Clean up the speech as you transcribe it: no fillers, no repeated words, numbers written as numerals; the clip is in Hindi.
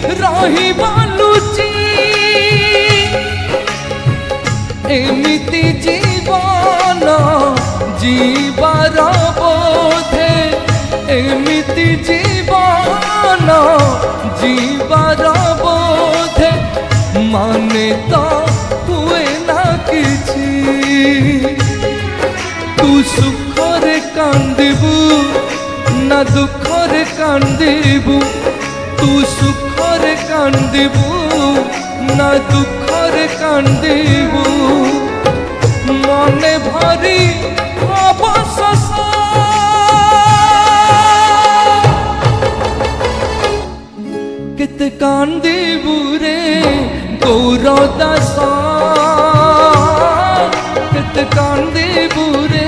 रहिबा लुचि एमिति जीवन जीवार बोधे एमिति जीवन जीवार बोधे माने तो हुए ना किछि तू सुखरे कांदिबू ना दुखरे कांदिबू तू सुखरे कांदिबू ना दुखरे कांदिबू मने भरी अवशोष केते कांदिबू रे गौर दास केते कांदी